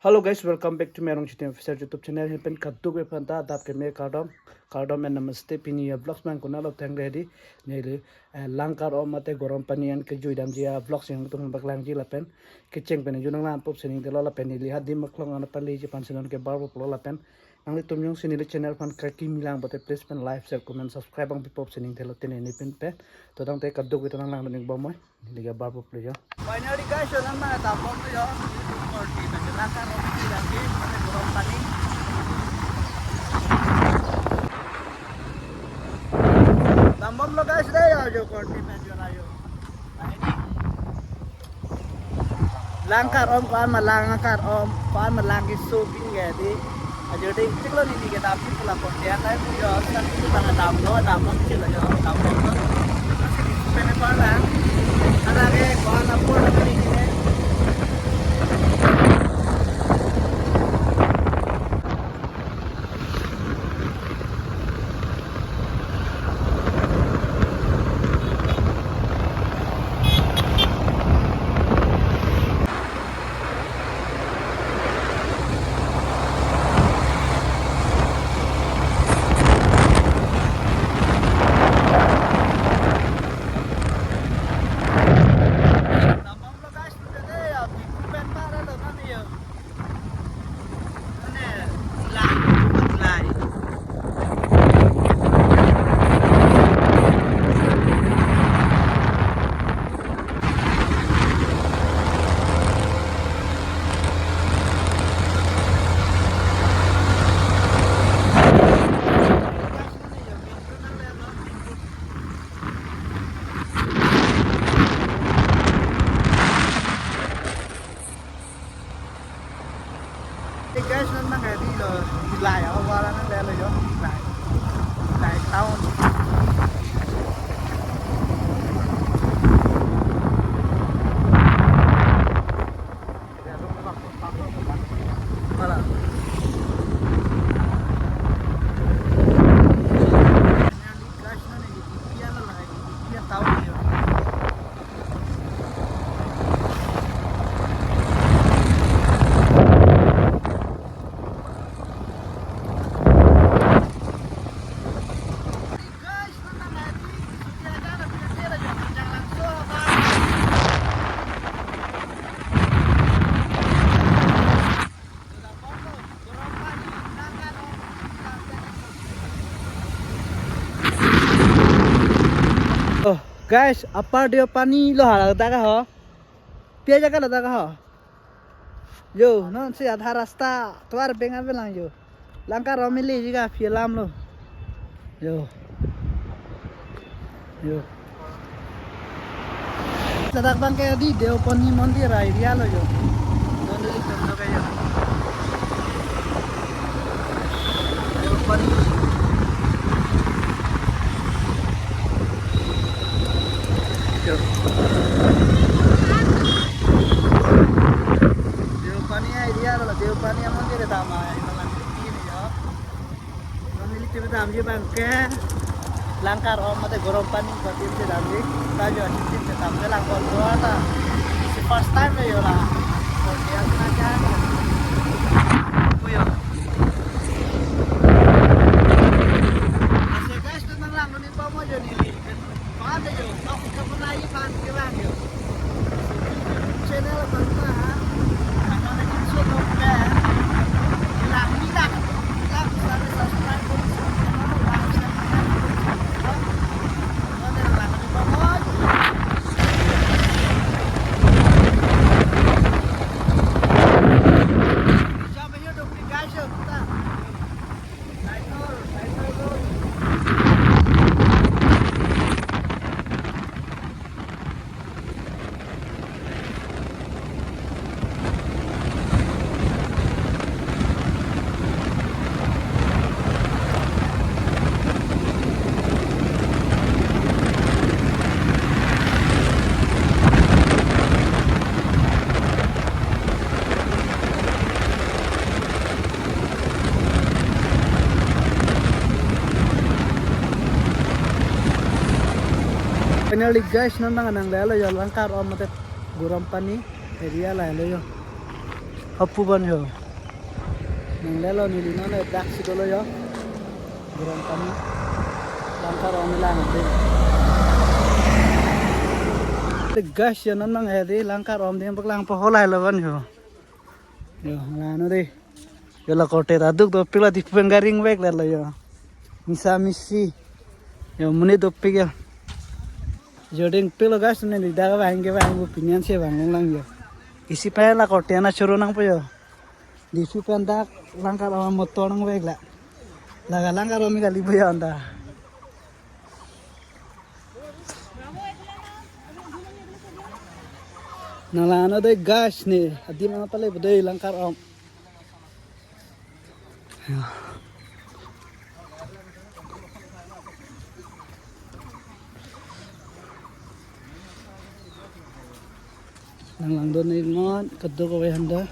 Hello guys, welcome back to Merong Chitim Officer YouTube channel. Here pen kaddu ke panta adap ke me kardom and namaste pini vlogs man kuna lo tang ready nele langkar o mate gorom panian ke juidam jia vlogs yang tung baklang ji lapen ke cheng pen junang lan pop sening de lo lapen li hadi maklong ana pali ji pansenon ke barbo plo lapen ang tum yung sinili channel pan kaki milang bote please pen like share comment subscribe ang pop sening de lo tene ni pen pe to dang te kaddu ke tanang lang ning bomoy liga barbo plo yo finally guys so nan ma tapon yo langkar o mate lagi mate gorom pani Tambam lo guys deh ya jo korti में जो लायो langkar om kuan malangi shopping ya di ajo deh tiklo nih kita tapi kalau korti ya kayak jo kan itu bang dam kecil aja dam pene pala ada ke kuan apa lagi ini guys memang di lo dilai awalnya ada lo yo dilai tahun malah Oh, guys, apa dia pani lo hal tak kah? Pia jaga lo tak kah? Yo, non si adha rasta, tuar benga belang yo. Langkar romili juga film lo. Yo. Sadak bang kayak di Deopani Mandir area lo yo. Donde itu lo kayak. Deopani. Deopani area lo, Deopani Mandir dama ini ya. Donde itu dam je bang kayak. Langkar om mate gorom pani kotim se damri tajo asitin se tamre langkol doata si first time yo la dia aja puyo ase guys tentang lang ni pa mo jo ni pa de yo aku ka panai pan ke lang yo channel pa na ana na ki so no pe la mira la subscribe ko finally guys nang nang lelo yo langkar o mate gorom pani area la lelo yo Hapu ban yo. Nang lelo ni lino na dak si dolo yo. Geram kami. Langkar om lang din. The gas yo nan mang hedi langkar om din baklang pa holai lawan yo. Yo lano de. Yo la kote raduk do pila di pengaring wek la yo. Misa misi. Yo muni do pigel. Joding pilo gas ne di daga bang opinion se bang lang yo. Isi pa la kote na churu nang po yo. Di fi pendak langkar om motor nang wek la. Laga langkar om kali boya anda. Nalano de gas ni adi mana pale budai langkar om. Nang lang doon ngon kadto ko handa.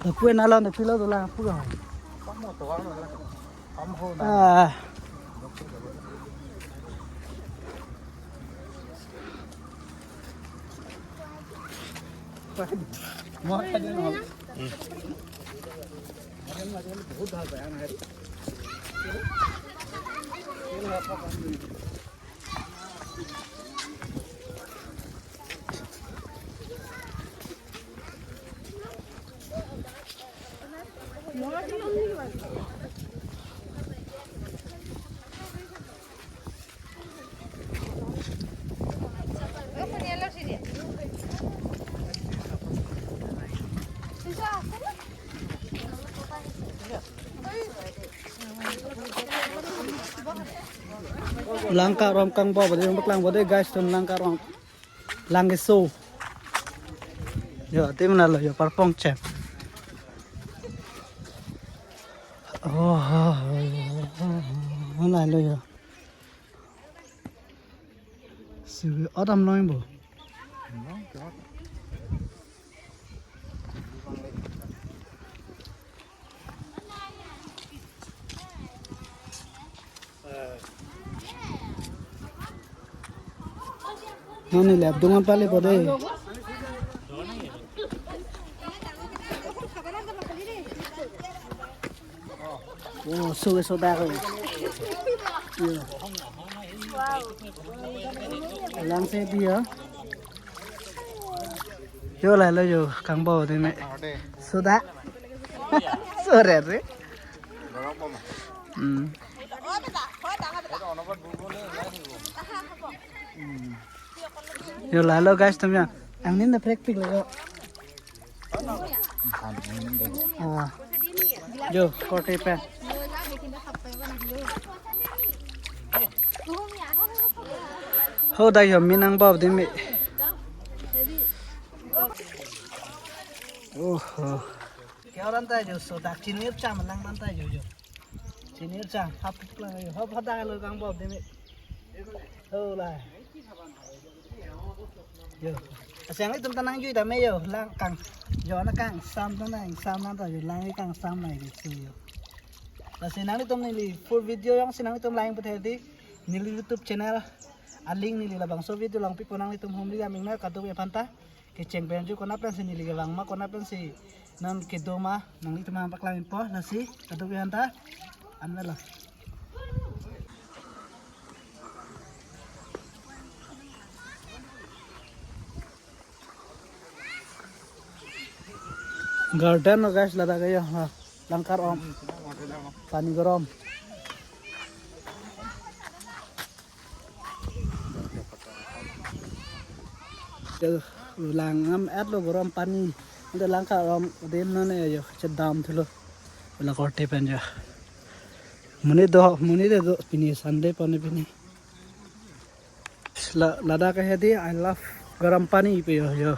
Tapi nalan de pila do lang puga. Ah. Mau ada nol. बहुत धार बयान है langka rom kang bo bade baklang bade guys ton langka rom langge so yo tim na lo yo parpong chep oh na lo yo si adam noy bo Nani lab dungan pale pode. Oh, so dah ko. Lang se dia. Yo la lo yo kang bo de me. Sudah. Sore re. Yo lalo guys tumya angin na practice lago yo kote pe ho dai yo minang bob de me oh kya ran ta jo so dak chinir cham lang ran ta jo chinir cham hap lang yo hap hada lo kang bob de me ho la yo asang itu tanang jui dame yo lang kang yo na kang sam tanang sam nan ta yo lang kang sam lai gitu yo la sinang itu nili full video yang sinang itu lain putih nili YouTube channel aling nili labang so video lang pipo nang itu humli aming na kadu ya panta ke cheng benju kona pen si nili lang ma kona pen si nan ke doma nang itu ma paklain po na si kadu ya panta anala garden और गैस लगा गया हाँ लंकार ओम पानी गरम langam at lo gरम पानी itu langkar om dem na ne yo chedam thlo la korte panja muni de do pini sunday pane pini lada ka hedi I love गरम पानी pe yo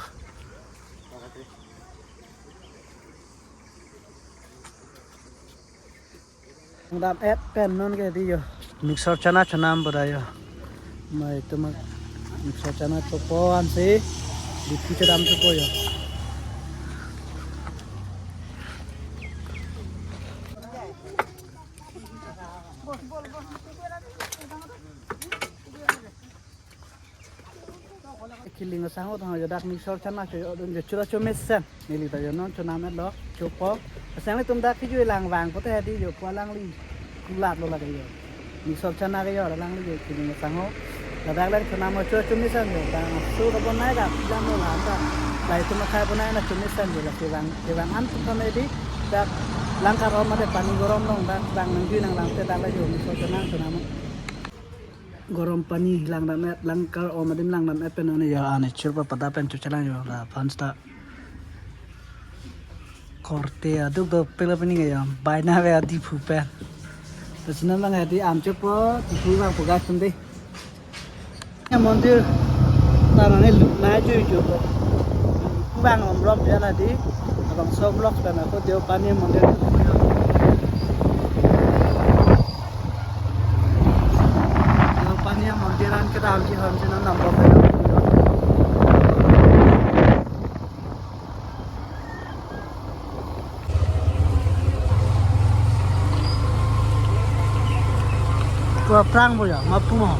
Ngam add pen non ke di yo mixer chana chanam boda yo mai tumak Miso chana chopo anse lipi chadam chopo yo. Killing sang hot ha jadak misor chana cho don chura chomesen nili ta no chona met lo chopo sang le tum da ki ju lang wang ko te di yo kwa lang li kulat lo la yo misor chana ke yo lang li killing sang ho jadak le chona mo chura chomesen yo ta su da bon nai da jam lo la ta lai tum khai bon nai na chomesen yo la ke wang an tu me di da lang ka ro ma de pani gorom long da bang nang ju nang lang te da la yo misor chona mo गरम पानी लांगना में लंकर और मदिम लांगना में पेन ने या आने चिरपा पता पेन चुचला यो ला फंस्टा korte aduk do pela pani ya baina ve adi phupe to sina lang adi amche po phu bang puga sunde ya mondir tarane na ju ju ko bang om rom ya la di abang so blok ta na ko deu pani mondir मंदिरान के दाम जी हम जिना नंबर पे तो प्रांग बोया मपुमा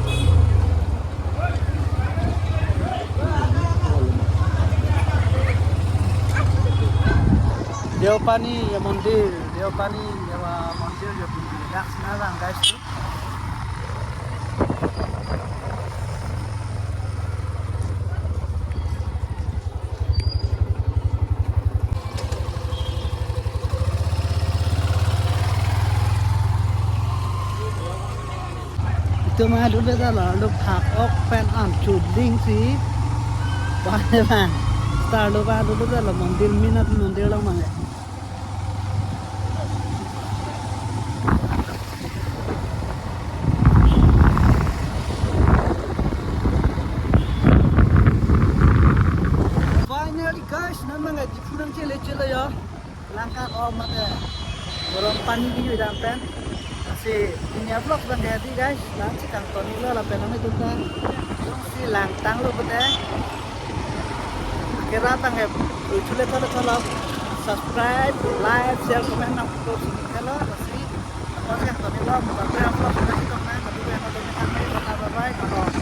देवपानी या मंदिर देवपानी या मंदिर जो दाक्षिणा रंग गाइसตัวมาดูได้ตลอดลูกผักออกแฟนอ่านจุดลิงสีบ้านบ้านตาลูกบ้านดูได้ตลอดมันดิลมินัดมันดิลเรามาไงfinally guys namanya nggak di pulang cile ya langkah omat ya gorong pani gitu dan pen si ini vlog bang jadi guys nanti kan Tony lo la penang itu kan si langtang lo bete kira tang ya chule kalau subscribe like share comment nak to kalau si apa sih Tony lo mau vlog nanti komen tapi yang ada di kamera bye bye kalau